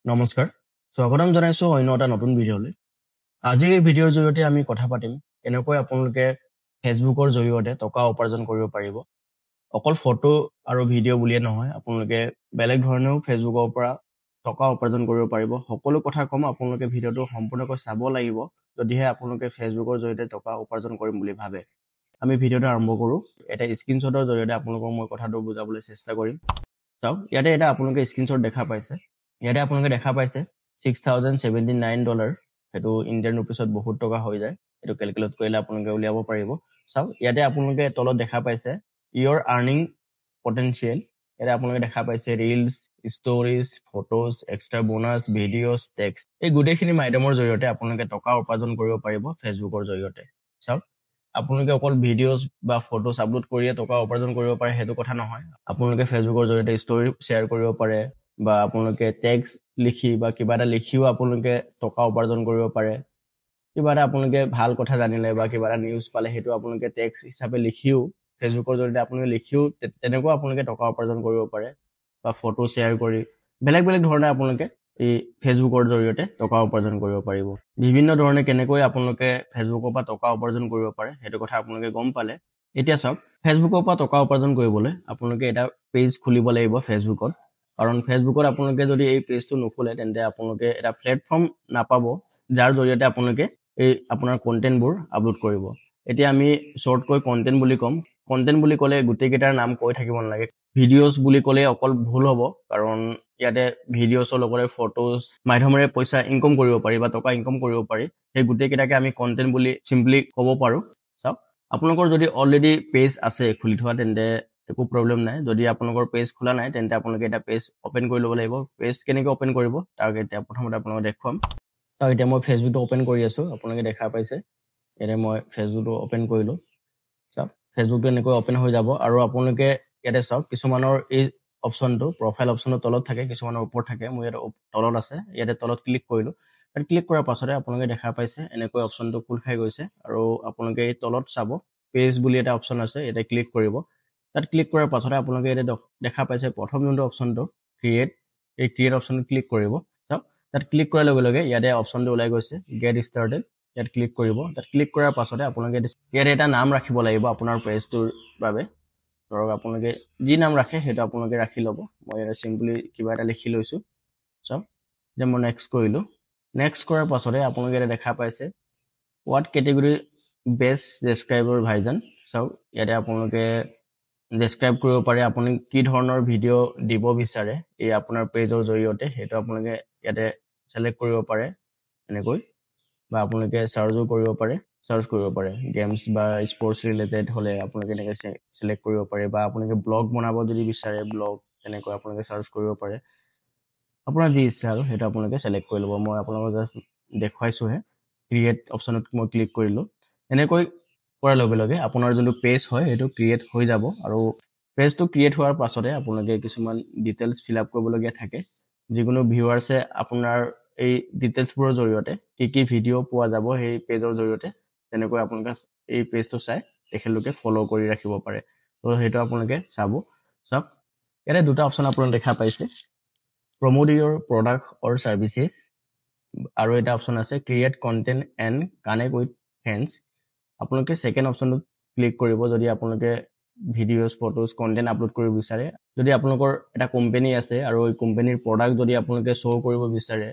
নমস্কাৰ স্বাগতম জনাইছো অন্য এটা নতুন ভিডিঅ'লৈ আজি এই ভিডিঅ'ৰ জৰিয়তে আমি কথা পাতিম কেনেকৈ আপোনালোকে ফেচবুকৰ জৰিয়তে টকা উপাৰ্জন কৰিব পাৰিব অকল ফটো আৰু ভিডিঅ' বুলিয়ে নহয় আপোনালোকে বেলেগ ধৰণেও ফেচবুকৰ পৰা টকা উপাৰ্জন কৰিব পাৰিব সকলো কথা কম আপোনালোকে ভিডিঅ'টো সম্পূৰ্ণকৈ চাব লাগিব যদিহে আপোনালোকে ফেচবুকৰ জৰিয়তে টকা উপাৰ্জন কৰিম বুলি ভাবে আমি ভিডিঅ'টো আৰম্ভ কৰো এটা স্ক্ৰীনশ্বটৰ জৰিয়তে আপোনালোকক মই কথাটো বুজাবলৈ চেষ্টা কৰিম চাওক ইয়াতে এটা আপোনালোকে স্ক্ৰীনশ্বট দেখা পাইছে ইয়াতে আপোনালোকে দেখা পাইছে $6,079 হেতু ইণ্ডিয়ান ৰুপিছত বহুত টকা হৈ যায় এটো ক্যালকুলেট কৰিলে আপোনালোকে উলিয়াব পাৰিব চাওক ইয়াতে আপোনালোকে তলত দেখা পাইছে ইওৰ আৰ্নিং পটেনশিয়েল ইয়াতে আপোনালোকে দেখা পাইছে reels stories photos extra bonus videos text এই গুটেখিনি মাধ্যমৰ জৰিয়তে আপোনালোকে টকা উপাৰ্জন কৰিব পাৰিব ফেচবুকৰ জৰিয়তে চাওক আপোনালোকে অকল ভিডিঅ'জ বা ফটোজ আপলোড কৰিয়ে টকা উপাৰ্জন কৰিব পাৰে হেতু কথা নহয় আপোনালোকে ফেচবুকৰ জৰিয়তে ষ্টৰি শেয়াৰ কৰিব পাৰে বা আপোনালোকে টেক্সট লিখি বা কিবা এটা লিখিও আপোনালোকে টকা উপাৰ্জন কৰিব পাৰে কিবা এটা আপোনালোকে ভাল কথা জানিলে বা কিবা এটা নিউজ পালে হেতু আপোনালোকে টেক্সট হিচাপে লিখিও ফেচবুকৰ জৰিয়তে আপোনালোকে লিখিও তেনেকৈ আপোনালোকে টকা উপাৰ্জন কৰিব পাৰে বা ফটো শেয়াৰ কৰি বেলেগ বেলেগ ধৰণে আপোনালোকে এই ফেচবুকৰ জৰিয়তে টকা উপাৰ্জন কৰিব পাৰিব বিভিন্ন ধৰণে কেনেকৈ আপোনালোকে ফেচবুকৰ পৰা টকা উপাৰ্জন কৰিব পাৰে হেতু কথা আপোনালোকে গম পালে এতিয়া চাওক ফেচবুকৰ পৰা টকা উপাৰ্জন কৰিবলৈ আপোনালোকে এটা পেজ খুলিব লাগিব ফেচবুকত কাৰণ ফেচবুকত আপোনালোকে যদি এই পেজটো নখোলে তেন্তে আপোনালোকে এটা প্লেটফৰ্ম নাপাব যাৰ জৰিয়তে আপোনালোকে এই আপোনাৰ কন্টেন্টবোৰ আপলোড কৰিব এতিয়া আমি শৰ্টকৈ কন্টেন্ট বুলি কম কন্টেন্ট বুলি ক'লে গুটেকেইটাৰ নাম কৈ থাকিব নালাগে ভিডিঅ'জ বুলি ক'লে অকল ভুল হ'ব কাৰণ ইয়াতে ভিডিঅ'ছৰ লগতে ফটোজ মাধ্যমেৰে পইচা ইনকম কৰিব পাৰি বা টকা ইনকম কৰিব পাৰি সেই গুটেকেইটাকে আমি কন্টেন্ট বুলি সিম্পলি ক'ব পাৰো চাওক আপোনালোকৰ যদি অলৰেডি পেজ আছে খুলি থোৱা তেন্তে একো প্ৰবলেম নাই যদি আপোনালোকৰ পেজ খোলা নাই তেন্তে আপোনালোকে এটা পেজ ওপেন কৰি ল'ব লাগিব পেজ কেনেকৈ ওপেন কৰিব তাৰ এতিয়া প্ৰথমতে আপোনালোকক দেখুৱাম তো এতিয়া মই ফেচবুকটো ওপেন কৰি আছো আপোনালোকে দেখা পাইছে এনে মই ফেচবুকটো ওপেন কৰিলো চাওক ফেচবুকটো এনেকৈ ওপেন হৈ যাব আৰু আপোনালোকে ইয়াতে চাওক কিছুমানৰ এই অপচনটো প্ৰফাইল অপচনৰ তলত থাকে কিছুমানৰ ওপৰত থাকে মই ইয়াতে তলত আছে ইয়াতে তলত ক্লিক কৰিলো আৰু ক্লিক কৰাৰ পাছতে আপোনালোকে দেখা পাইছে এনেকৈ অপচনটো খোল খাই গৈছে আৰু আপোনালোকে এই তলত চাব পেজ বুলি এটা অপচন আছে ইয়াতে ক্লিক কৰিব তাত ক্লিক কৰাৰ পাছতে আপোনালোকে ইয়াতে দেখা পাইছে প্ৰথম যোনটো অপচনটো ক্ৰিয়েট এই ক্ৰিয়েট অপচনটো ক্লিক কৰিব চাওক তাত ক্লিক কৰাৰ লগে লগে ইয়াতে অপচনটো ওলাই গৈছে গেট ষ্টাৰ্টেড ইয়াত ক্লিক কৰিব তাত ক্লিক কৰাৰ পাছতে আপোনালোকে ইয়াতে এটা নাম ৰাখিব লাগিব আপোনাৰ পেজটোৰ বাবে ধৰক আপোনালোকে যি নাম ৰাখে সেইটো আপোনালোকে ৰাখি ল'ব মই ইয়াতে সিম্পলি কিবা এটা লিখি লৈছো চাওক যে মই নেক্সট কৰিলো নেক্সট কৰাৰ পাছতে আপোনালোকে ইয়াতে দেখা পাইছে হোৱাট কেটেগৰী বেষ্ট ডেছক্ৰাইবৰ ভাইজন চাওক ইয়াতে আপোনালোকে ডেছক্ৰাইব কৰিব পাৰে আপুনি কি ধৰণৰ ভিডিঅ' দিব বিচাৰে এই আপোনাৰ পেজৰ জৰিয়তে সেইটো আপোনালোকে ইয়াতে সিলেক্ট কৰিব পাৰে এনেকৈ বা আপোনালোকে সাৰ্চও কৰিব পাৰে সাৰ্চ কৰিব পাৰে গেমছ বা স্পৰ্টছ ৰিলেটেড হলে আপোনালোকে এনেকৈ সিলেক্ট কৰিব পাৰে বা আপোনালোকে ব্লগ বনাব যদি বিচাৰে ব্লগ এনেকৈ আপোনালোকে সাৰ্চ কৰিব পাৰে আপোনাৰ যি ইচ্ছা আৰু সেইটো আপোনালোকে সিলেক্ট কৰি ল'ব মই আপোনালোকক জাষ্ট দেখুৱাইছোহে ক্ৰিয়েট অপচনত মই ক্লিক কৰিলো এনেকৈ কৰাৰ লগে লগে আপোনাৰ যোনটো পেজ হয় সেইটো ক্ৰিয়েট হৈ যাব আৰু পেজটো ক্ৰিয়েট হোৱাৰ পাছতে আপোনালোকে কিছুমান ডিটেইলছ ফিল আপ কৰিবলগীয়া থাকে যিকোনো ভিউৱাৰ্ছে আপোনাৰ এই ডিটেইলছবোৰৰ জৰিয়তে কি ভিডিঅ' পোৱা যাব সেই পেজৰ জৰিয়তে তেনেকৈ আপোনালোকে এই পেজটো চাই তেখেতলোকে ফলো কৰি ৰাখিব পাৰে তো সেইটো আপোনালোকে চাব চাওক ইয়াতে দুটা অপচন আপোনালোকে দেখা পাইছে প্ৰমোট ইউৰ প্ৰডাক্ট অৰ সাৰ্ভিসেছ আৰু এটা অপচন আছে create content and connect with friends আপোনালোকে সেকেন্ড অপচনটো ক্লিক কৰিব যদি আপোনালোকে ভিডিঅ'জ ফটোজ কন্টেন্ট আপলোড কৰিব বিচাৰে যদি আপোনালোকৰ এটা কোম্পানী আছে আৰু এই কোম্পানীৰ প্ৰডাক্ট যদি আপোনালোকে শ্ব' কৰিব বিচাৰে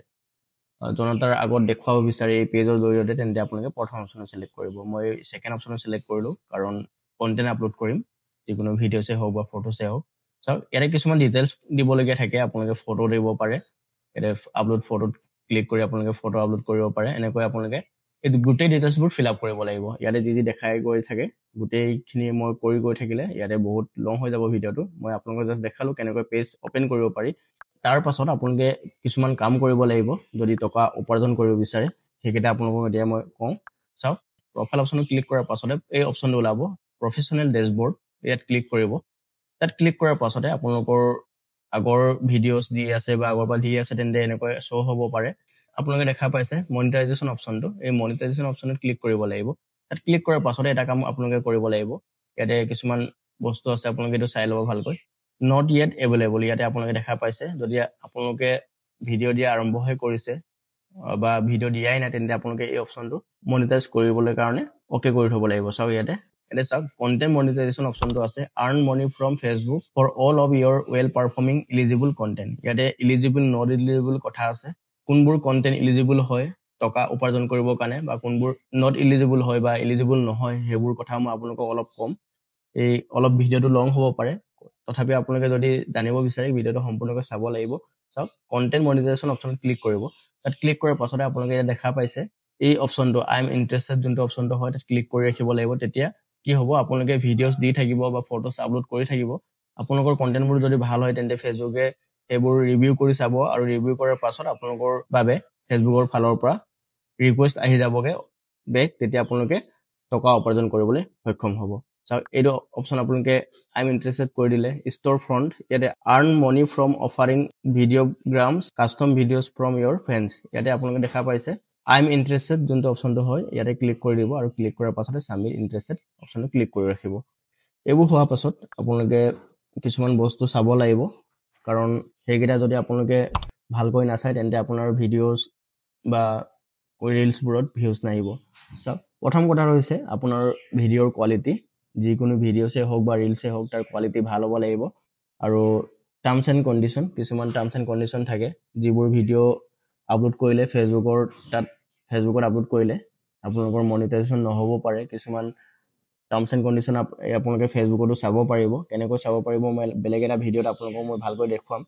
জনতাৰ আগত দেখুৱাব বিচাৰে এই পেজৰ জৰিয়তে তেন্তে আপোনালোকে প্ৰথম অপচন সিলেক্ট কৰিব মই সেকেন্ড অপচন সিলেক্ট কৰিলো কাৰণ কন্টেন্ট আপলোড কৰিম যিকোনো ভিডিঅ'ছে হওক বা ফটোছে হওক চাওক ইয়াতে কিছুমান ডিটেইলছ দিবলগীয়া থাকে আপোনালোকে ফটো দিব পাৰে ইয়াতে আপলোড ফটোত ক্লিক কৰি আপোনালোকে ফটো আপলোড কৰিব পাৰে এনেকৈ আপোনালোকে এই গোটেই ডিটেইলছবোৰ ফিল আপ কৰিব লাগিব ইয়াতে যি দেখাই গৈ থাকে গোটেইখিনি মই কৰি গৈ থাকিলে ইয়াতে বহুত লং হৈ যাব ভিডিঅ'টো মই আপোনালোকক জাষ্ট দেখালো কেনেকৈ পেজ ওপেন কৰিব পাৰি তাৰ পাছত আপোনালোকে কিছুমান কাম কৰিব লাগিব যদি টকা উপাৰ্জন কৰিব বিচাৰে সেইকেইটা আপোনালোকক এতিয়া মই কওঁ চাওক প্ৰফাইল অপচনত ক্লিক কৰাৰ পাছতে এই অপচনটো ওলাব প্ৰফেচনেল ডেছবৰ্ড ইয়াত ক্লিক কৰিব তাত ক্লিক কৰাৰ পাছতে আপোনালোকৰ আগৰ ভিডিঅ'ছ দি আছে বা আগৰ পৰা দি আছে তেন্তে এনেকৈ শ্ব' হ'ব পাৰে আপোনালোকে দেখা পাইছে মনিটাইজেশ্যন অপচনটো এই মনিটাইজেশ্যন অপচনত ক্লিক কৰিব লাগিব তাত ক্লিক কৰাৰ পাছতে এটা কাম আপোনালোকে কৰিব লাগিব ইয়াতে কিছুমান বস্তু আছে আপোনালোকে এইটো চাই ল'ব ভালকৈ নট য়েট এভেইলেবল ইয়াতে আপোনালোকে দেখা পাইছে যদি আপোনালোকে ভিডিঅ' দিয়া আৰম্ভহে কৰিছে বা ভিডিঅ' দিয়াই নাই তেন্তে আপোনালোকে এই অপশ্যনটো মনিটাইজ কৰিবলৈ কাৰণে অ'কে কৰি থ'ব লাগিব চাওক ইয়াতে চাওক কণ্টেণ্ট মনিটাইজেশ্যন অপশ্যনটো আছে earn money from Facebook for all of your well performing eligible content ইয়াতে ইলিজিবল নট ইলিজিবল কথা আছে কোনবোৰ কণ্টেণ্ট ইলিজিবল হয় টকা উপাৰ্জন কৰিবৰ কাৰণে বা কোনবোৰ নট ইলিজিবল হয় বা ইলিজিবল নহয় সেইবোৰ কথা মই আপোনালোকক অলপ কম এই অলপ ভিডিঅ'টো লং হ'ব পাৰে তথাপি আপোনালোকে যদি জানিব বিচাৰে ভিডিঅ'টো সম্পূৰ্ণকৈ চাব লাগিব চাওক কণ্টেণ্ট মনিটাইজেশ্যন অপশ্যনত ক্লিক কৰিব তাত ক্লিক কৰাৰ পাছতে আপোনালোকে ইয়াত দেখা পাইছে এই অপশ্যনটো আই এম ইণ্টাৰেষ্টেড যোনটো অপশ্যনটো হয় তাত ক্লিক কৰি ৰাখিব লাগিব তেতিয়া কি হ'ব আপোনালোকে ভিডিঅ'ছ দি থাকিব বা ফটোছ আপলোড কৰি থাকিব আপোনালোকৰ কণ্টেণ্টবোৰ যদি ভাল হয় তেন্তে ফেচবুকে সেইবোৰ ৰিভিউ কৰি চাব আৰু ৰিভিউ কৰাৰ পাছত আপোনালোকৰ বাবে ফেচবুকৰ ফালৰ পৰা ৰিকুৱেষ্ট আহি যাবগে বেক তেতিয়া আপোনালোকে টকা উপাৰ্জন কৰিবলৈ সক্ষম হ'ব চাওক এইটো অপশ্যন আপোনালোকে আই এম ইণ্টাৰেষ্টেড কৰি দিলে ষ্ট'ৰ ফ্ৰণ্ট ইয়াতে earn money from offering videograms custom videos from your friends ইয়াতে আপোনালোকে দেখা পাইছে আই এম ইণ্টাৰেষ্টেড যোনটো অপশ্যনটো হয় ইয়াতে ক্লিক কৰি দিব আৰু ক্লিক কৰাৰ পাছতে চাবমিট ইণ্টাৰেষ্টেড অপশ্যনটো ক্লিক কৰি ৰাখিব এইবোৰ হোৱাৰ পাছত আপোনালোকে কিছুমান বস্তু চাব লাগিব কাৰণ সেইকেইটা যদি আপোনালোকে ভালকৈ নাচায় তেন্তে আপোনাৰ ভিডিঅ'ছ বা ৰিলছবোৰত ভিউজ নাহিব চাওক প্ৰথম কথা হৈছে আপোনাৰ ভিডিঅ'ৰ কোৱালিটি যিকোনো ভিডিঅ'ছে হওক বা ৰিলছে হওক তাৰ কোৱালিটি ভাল হ'ব লাগিব আৰু টাৰ্মছ এণ্ড কণ্ডিশ্যন কিছুমান টাৰ্মছ এণ্ড কণ্ডিশ্যন থাকে যিবোৰ ভিডিঅ' আপলোড কৰিলে ফেচবুকত আপলোড কৰিলে আপোনালোকৰ মনিটাইজেশ্যন নহ'ব পাৰে কিছুমান টাৰ্মছ এণ্ড কণ্ডিশ্যন আপোনালোকে ফেচবুকতো চাব পাৰিব কেনেকৈ চাব পাৰিব মই বেলেগ এটা ভিডিঅ'ত আপোনালোকক মই ভালকৈ দেখুৱাম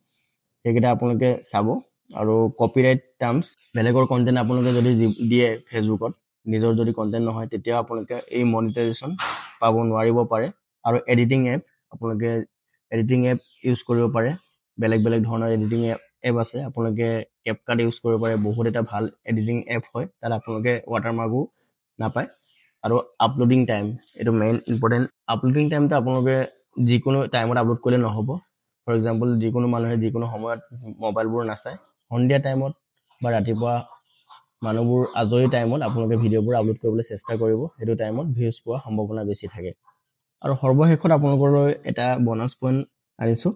সেইকেইটা আপোনালোকে চাব আৰু কপিৰাইট টাৰ্মছ বেলেগৰ কণ্টেণ্ট আপোনালোকে যদি দিয়ে ফেচবুকত নিজৰ যদি কণ্টেণ্ট নহয় তেতিয়াও আপোনালোকে এই মনিটাইজেশ্যন পাব নোৱাৰিব পাৰে আৰু এডিটিং এপ আপোনালোকে এডিটিং এপ ইউজ কৰিব পাৰে বেলেগ বেলেগ ধৰণৰ এডিটিং এপ আছে আপোনালোকে কেপকাট ইউজ কৰিব পাৰে বহুত এটা ভাল এডিটিং এপ হয় তাত আপোনালোকে ৱাটাৰমাৰ্কো নাপায় আৰু আপলোডিং টাইম এইটো মেইন ইম্পৰ্টেণ্ট আপলোডিং টাইমটো আপোনালোকে যিকোনো টাইমত আপলোড কৰিলে নহ'ব ফৰ এক্সাম্পল যিকোনো মানুহে যিকোনো সময়ত মোবাইলবোৰ নাচায় সন্ধিয়া টাইমত বা ৰাতিপুৱা মানুহবোৰ আজৰি টাইমত আপোনালোকে ভিডিঅ'বোৰ আপলোড কৰিবলৈ চেষ্টা কৰিব সেইটো টাইমত ভিউজ পোৱাৰ সম্ভাৱনা বেছি থাকে আৰু সৰ্বশেষত আপোনালোকলৈ এটা বনাছ পইণ্ট আনিছোঁ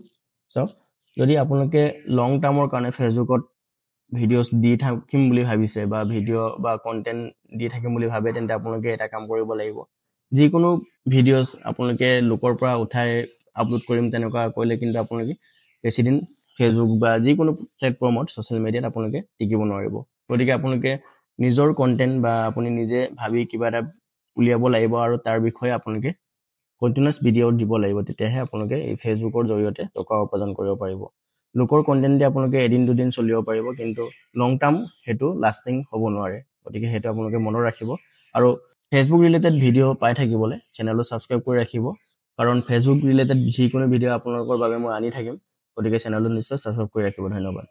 চাওক যদি আপোনালোকে লং টাৰ্মৰ কাৰণে ফেচবুকত ভিডিঅ'ছ দি থাকিম বুলি ভাবিছে বা ভিডিঅ' বা কণ্টেণ্ট দি থাকিম বুলি ভাবে তেন্তে আপোনালোকে এটা কাম কৰিব লাগিব যিকোনো ভিডিঅ'ছ আপোনালোকে লোকৰ পৰা উঠাই আপলোড কৰিম তেনেকুৱা কৰিলে কিন্তু আপোনালোকে বেছিদিন ফেচবুক বা যিকোনো প্লেটফৰ্মত ছ'চিয়েল মিডিয়াত আপোনালোকে টিকিব নোৱাৰিব গতিকে আপোনালোকে নিজৰ কণ্টেণ্ট বা আপুনি নিজে ভাবি কিবা এটা উলিয়াব লাগিব আৰু তাৰ বিষয়ে আপোনালোকে কণ্টিনিউৱাছ ভিডিঅ' দিব লাগিব তেতিয়াহে আপোনালোকে এই ফেচবুকৰ জৰিয়তে টকা উপাৰ্জন কৰিব পাৰিব লোকৰ কণ্টেণ্ট দি আপোনালোকে এদিন দুদিন চলিব পাৰিব কিন্তু লং টাৰ্ম সেইটো লাষ্টিং হ'ব নোৱাৰে গতিকে সেইটো আপোনালোকে মনত ৰাখিব আৰু ফেচবুক ৰিলেটেড ভিডিঅ' পাই থাকিবলৈ চেনেলটো ছাবস্ক্ৰাইব কৰি ৰাখিব কাৰণ ফেচবুক ৰিলেটেড যিকোনো ভিডিঅ' আপোনালোকৰ বাবে মই আনি থাকিম গতিকে চেনেলটো নিশ্চয় ছাবস্ক্ৰাইব কৰি ৰাখিব ধন্যবাদ